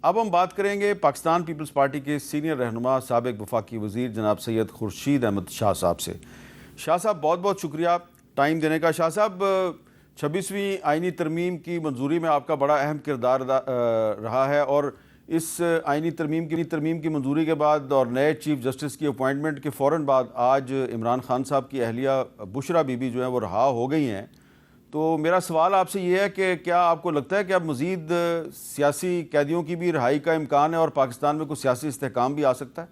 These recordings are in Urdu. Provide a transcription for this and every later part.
اب ہم بات کریں گے پاکستان پیپلز پارٹی کے سینئر رہنما سابق وفاقی وزیر جناب سید خورشید احمد شاہ صاحب سے۔ شاہ صاحب بہت بہت شکریہ ٹائم دینے کا۔ شاہ صاحب 26ویں آئینی ترمیم کی منظوری میں آپ کا بڑا اہم کردار رہا ہے، اور اس آئینی ترمیم کی منظوری کے بعد اور نئے چیف جسٹس کی اپوائنٹمنٹ کے فوراً بعد آج عمران خان صاحب کی اہلیہ بشرا بی بی جو ہیں وہ رہا ہو گئی ہیں۔ تو میرا سوال آپ سے یہ ہے کہ کیا آپ کو لگتا ہے کہ اب مزید سیاسی قیدیوں کی بھی رہائی کا امکان ہے اور پاکستان میں کوئی سیاسی استحکام بھی آ سکتا ہے؟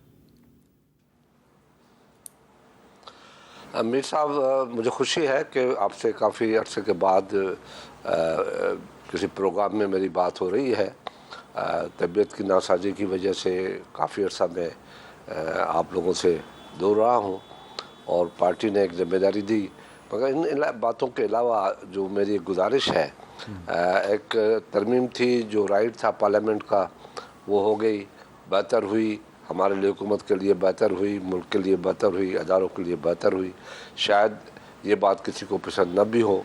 امیر صاحب، مجھے خوشی ہے کہ آپ سے کافی عرصے کے بعد کسی پروگرام میں میری بات ہو رہی ہے۔ طبیعت کی ناسازی کی وجہ سے کافی عرصہ میں آپ لوگوں سے دور رہا ہوں اور پارٹی نے ایک ذمہ داری دی، مگر ان باتوں کے علاوہ جو میری گزارش ہے، ایک ترمیم تھی جو رائٹ تھا پارلیمنٹ کا، وہ ہو گئی، بہتر ہوئی، ہمارے لیے حکومت کے لیے بہتر ہوئی، ملک کے لیے بہتر ہوئی، اداروں کے لیے بہتر ہوئی۔ شاید یہ بات کسی کو پسند نہ بھی ہو،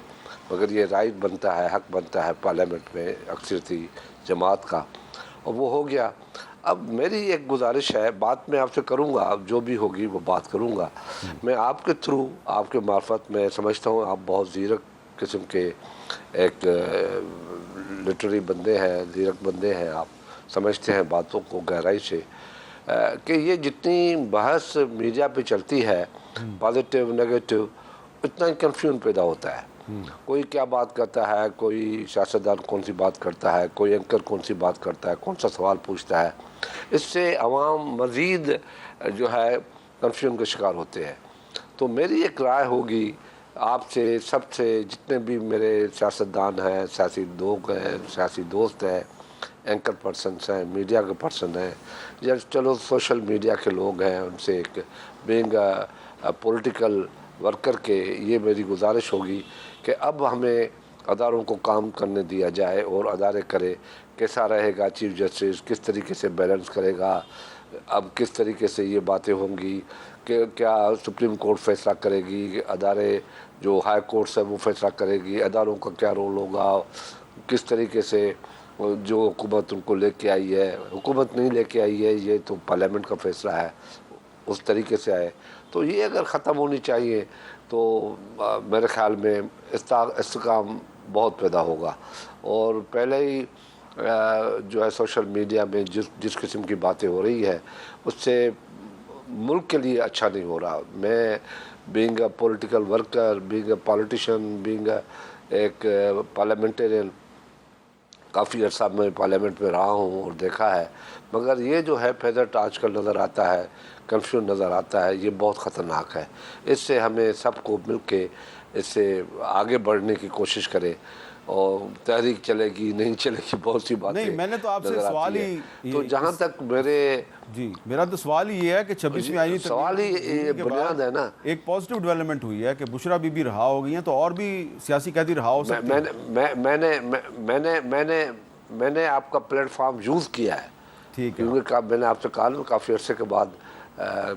مگر یہ رائٹ بنتا ہے، حق بنتا ہے پارلیمنٹ میں اکثریتی جماعت کا، اور وہ ہو گیا۔ اب میری ایک گزارش ہے، بات میں آپ سے کروں گا، اب جو بھی ہوگی وہ بات کروں گا۔ میں آپ کے تھرو، آپ کے معرفت میں سمجھتا ہوں آپ بہت زیرک قسم کے ایک لٹری بندے ہیں، زیرک بندے ہیں، آپ سمجھتے ہیں باتوں کو گہرائی سے، کہ یہ جتنی بحث میڈیا پہ چلتی ہے، پازیٹیو نیگیٹو، اتنا ہی کنفیوژن پیدا ہوتا ہے۔ کوئی کیا بات کرتا ہے، کوئی سیاستدان کون سی بات کرتا ہے، کوئی اینکر کون سی بات کرتا ہے، کون سا سوال پوچھتا ہے، اس سے عوام مزید جو ہے کنفیوژن کا شکار ہوتے ہیں۔ تو میری ایک رائے ہوگی آپ سے، سب سے، جتنے بھی میرے سیاستدان ہیں، سیاسی لوگ ہیں، سیاسی دوست ہیں، اینکر پرسنس ہیں، میڈیا کے پرسن ہیں، یا چلو سوشل میڈیا کے لوگ ہیں، ان سے ایک بینگ پولیٹیکل ورکر کے یہ میری گزارش ہوگی کہ اب ہمیں اداروں کو کام کرنے دیا جائے اور ادارے کرے۔ کیسا رہے گا چیف جسٹس، کس طریقے سے بیلنس کرے گا، اب کس طریقے سے یہ باتیں ہوں گی کہ کیا سپریم کورٹ فیصلہ کرے گی، ادارے جو ہائی کورٹس ہے وہ فیصلہ کرے گی، اداروں کا کیا رول ہوگا، کس طریقے سے جو حکومت ان کو لے کے آئی ہے، حکومت نہیں لے کے آئی ہے، یہ تو پارلیمنٹ کا فیصلہ ہے، اس طریقے سے آئے۔ تو یہ اگر ختم ہونی چاہیے تو میرے خیال میں استحکام بہت پیدا ہوگا۔ اور پہلے ہی جو ہے سوشل میڈیا میں جس قسم کی باتیں ہو رہی ہے، اس سے ملک کے لیے اچھا نہیں ہو رہا۔ میں being a political worker, being a politician, being ایک پارلیمنٹرین، کافی عرصہ میں پارلیمنٹ میں رہا ہوں اور دیکھا ہے، مگر یہ جو ہے پیدر آج کل نظر آتا ہے، کنفیوژن نظر آتا ہے، یہ بہت خطرناک ہے۔ اس سے ہمیں سب کو مل کے اس سے آگے بڑھنے کی کوشش کرے، اور تحریک چلے گی نہیں چلے گی، بہت سی باتیں نہیں، میں نے تو آپ سے سوال ہی، تو جہاں تک میرا تو سوال ہی یہ ہے کہ 26ویں آئینی سوال ہی بنیاد ہے نا، ایک پازیٹیو ڈیولپمنٹ ہوئی ہے کہ بشرا بی بی رہا ہو گئی ہیں، تو اور بھی سیاسی قیدی رہا ہو سکتے ہیں۔ میں نے آپ کا پلیٹ فارم یوز کیا ہے، ٹھیک ہے، کیونکہ میں نے آپ سے کہا کافی عرصے کے بعد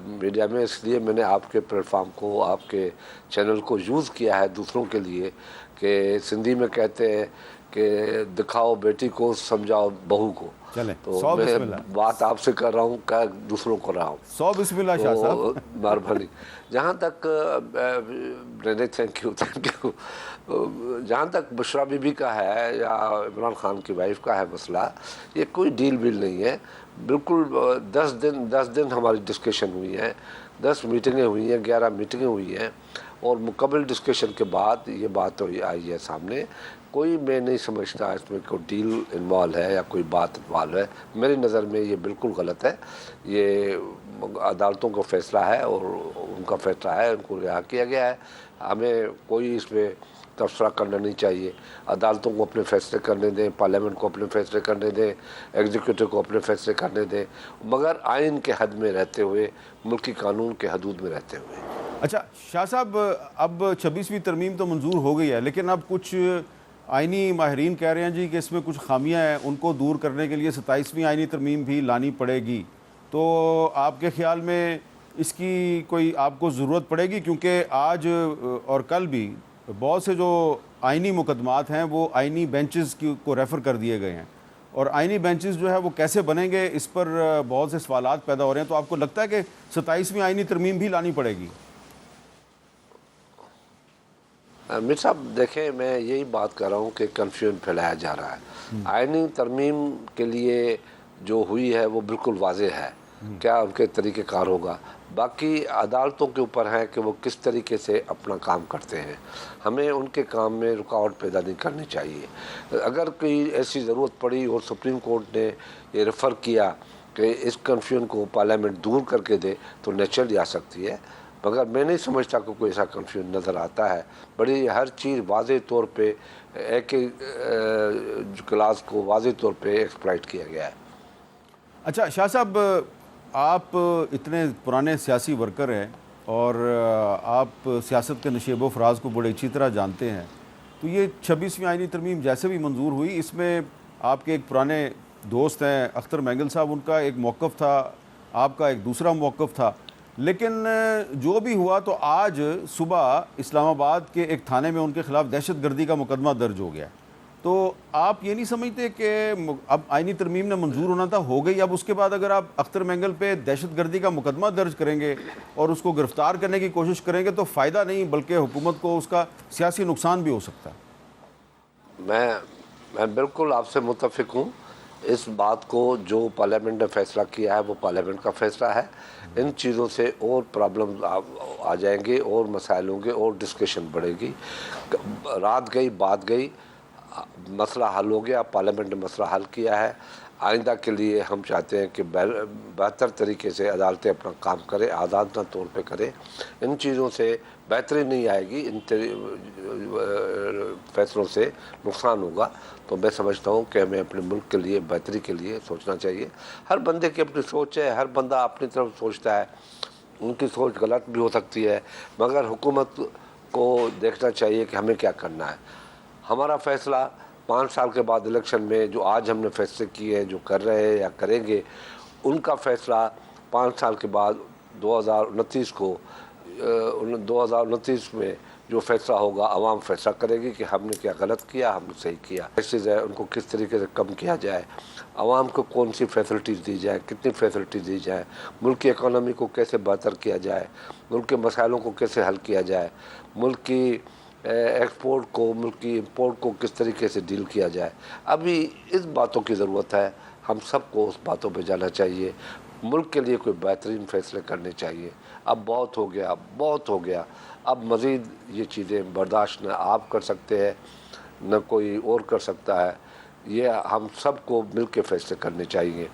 میڈیا میں، اس لیے میں نے آپ کے پلیٹ فارم کو، آپ کے چینل کو یوز کیا ہے دوسروں کے لیے، کہ سندھی میں کہتے ہیں کہ دکھاؤ بیٹی کو، سمجھاؤ بہو کو۔ چلیں، تو میں بات آپ سے کر رہا ہوں، کیا دوسروں کو رہا ہوں۔ 100 بسم اللہ شاہ صاحب۔ مہربانی۔ جہاں تک تھینک یو، جہاں تک بشرا بی بی کا ہے یا عمران خان کی وائف کا ہے مسئلہ، یہ کوئی ڈیل ویل نہیں ہے، بالکل 10 دن ہماری ڈسکشن ہوئی ہے، 10 میٹنگیں ہوئی ہیں، 11 میٹنگیں ہوئی ہیں، اور مکمل ڈسکشن کے بعد یہ بات آئی ہے سامنے۔ کوئی میں نہیں سمجھتا اس میں کوئی ڈیل انوالو ہے یا کوئی بات انوالو ہے۔ میری نظر میں یہ بالکل غلط ہے، یہ عدالتوں کا فیصلہ ہے اور ان کا فیصلہ ہے، ان کو رہا کیا گیا ہے، ہمیں کوئی اس میں تبصرہ کرنا نہیں چاہیے۔ عدالتوں کو اپنے فیصلے کرنے دیں، پارلیمنٹ کو اپنے فیصلے کرنے دیں، ایگزیکٹو کو اپنے فیصلے کرنے دیں، مگر آئین کے حد میں رہتے ہوئے، ملکی قانون کے حدود میں رہتے ہوئے۔ اچھا شاہ صاحب، اب 26ویں ترمیم تو منظور ہو گئی ہے، لیکن اب کچھ آئینی ماہرین کہہ رہے ہیں جی کہ اس میں کچھ خامیاں ہیں، ان کو دور کرنے کے لیے 27ویں آئینی ترمیم بھی لانی پڑے گی۔ تو آپ کے خیال میں اس کی کوئی آپ کو ضرورت پڑے گی؟ کیونکہ آج اور کل بھی بہت سے جو آئینی مقدمات ہیں وہ آئینی بینچز کو ریفر کر دیے گئے ہیں، اور آئینی بینچز جو ہے وہ کیسے بنیں گے، اس پر بہت سے سوالات پیدا ہو رہے ہیں. تو آپ کو لگتا ہے کہ 27ویں آئینی ترمیم بھی لانی پڑے گی؟ میر صاحب دیکھیں، میں یہی بات کر رہا ہوں کہ کنفیوژن پھیلایا جا رہا ہے. آئینی ترمیم کے لیے جو ہوئی ہے وہ بالکل واضح ہے، کیا ان کے طریقہ کار ہوگا. باقی عدالتوں کے اوپر ہے کہ وہ کس طریقے سے اپنا کام کرتے ہیں. ہمیں ان کے کام میں رکاوٹ پیدا نہیں کرنی چاہیے. اگر کوئی ایسی ضرورت پڑی اور سپریم کورٹ نے یہ ریفر کیا کہ اس کنفیوژن کو پارلیمنٹ دور کر کے دے تو نیچرلی آ سکتی ہے، مگر میں نہیں سمجھتا کہ کوئی ایسا کنفیوژن نظر آتا ہے. بڑی ہر چیز واضح طور پہ ایک کلاس کو واضح طور پہ ایکسپلائٹ کیا گیا ہے. اچھا شاہ صاحب، آپ اتنے پرانے سیاسی ورکر ہیں اور آپ سیاست کے نشیب و فراز کو بڑے اچھی طرح جانتے ہیں. تو یہ 26ویں آئینی ترمیم جیسے بھی منظور ہوئی، اس میں آپ کے ایک پرانے دوست ہیں اختر مینگل صاحب، ان کا ایک موقف تھا، آپ کا ایک دوسرا موقف تھا. لیکن جو بھی ہوا تو آج صبح اسلام آباد کے ایک تھانے میں ان کے خلاف دہشت گردی کا مقدمہ درج ہو گیا. تو آپ یہ نہیں سمجھتے کہ اب آئینی ترمیم نے منظور ہونا تھا، ہو گئی، اب اس کے بعد اگر آپ اختر مینگل پہ دہشت گردی کا مقدمہ درج کریں گے اور اس کو گرفتار کرنے کی کوشش کریں گے تو فائدہ نہیں بلکہ حکومت کو اس کا سیاسی نقصان بھی ہو سکتا ہے؟ میں بالکل آپ سے متفق ہوں. اس بات کو جو پارلیمنٹ نے فیصلہ کیا ہے وہ پارلیمنٹ کا فیصلہ ہے. ان چیزوں سے اور پرابلم آ جائیں گے اور مسائل ہوں گے اور ڈسکشن بڑھے گی. رات گئی بات گئی، مسئلہ حل ہو گیا، پارلیمنٹ نے مسئلہ حل کیا ہے. آئندہ کے لیے ہم چاہتے ہیں کہ بہتر طریقے سے عدالتیں اپنا کام کریں، آزادانہ طور پہ کریں. ان چیزوں سے بہتری نہیں آئے گی، ان فیصلوں سے نقصان ہوگا. تو میں سمجھتا ہوں کہ ہمیں اپنے ملک کے لیے بہتری کے لیے سوچنا چاہیے. ہر بندے کی اپنی سوچ ہے، ہر بندہ اپنی طرف سوچتا ہے. ان کی سوچ غلط بھی ہو سکتی ہے، مگر حکومت کو دیکھنا چاہیے کہ ہمیں کیا کرنا ہے. ہمارا فیصلہ 5 سال کے بعد الیکشن میں جو آج ہم نے فیصلے کیے ہیں، جو کر رہے ہیں یا کریں گے، ان کا فیصلہ 5 سال کے بعد 2029 میں جو فیصلہ ہوگا عوام فیصلہ کرے گی کہ ہم نے کیا غلط کیا، ہم نے صحیح کیا. کیسز ہے ان کو کس طریقے سے کم کیا جائے، عوام کو کون سی فیسلٹیز دی جائیں، کتنی فیسلٹیز دی جائیں، ملک کی اکانومی کو کیسے بہتر کیا جائے، ملک کے مسائلوں کو کیسے حل کیا جائے، ملک کی ایکسپورٹ کو، ملک کی امپورٹ کو کس طریقے سے ڈیل کیا جائے. ابھی اس باتوں کی ضرورت ہے. ہم سب کو اس باتوں پہ جانا چاہیے. ملک کے لیے کوئی بہترین فیصلے کرنے چاہیے. اب بہت ہو گیا، بہت ہو گیا. اب مزید یہ چیزیں برداشت نہ آپ کر سکتے ہیں نہ کوئی اور کر سکتا ہے. یہ ہم سب کو مل کے فیصلے کرنے چاہیے.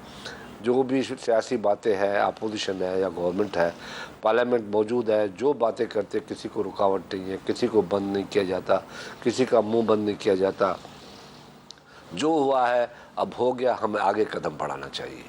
جو بھی سیاسی باتیں ہیں، اپوزیشن ہے یا گورنمنٹ ہے، پارلیمنٹ موجود ہے، جو باتیں کرتے کسی کو رکاوٹ نہیں ہے، کسی کو بند نہیں کیا جاتا، کسی کا منہ بند نہیں کیا جاتا. جو ہوا ہے اب ہو گیا، ہمیں آگے قدم بڑھانا چاہیے.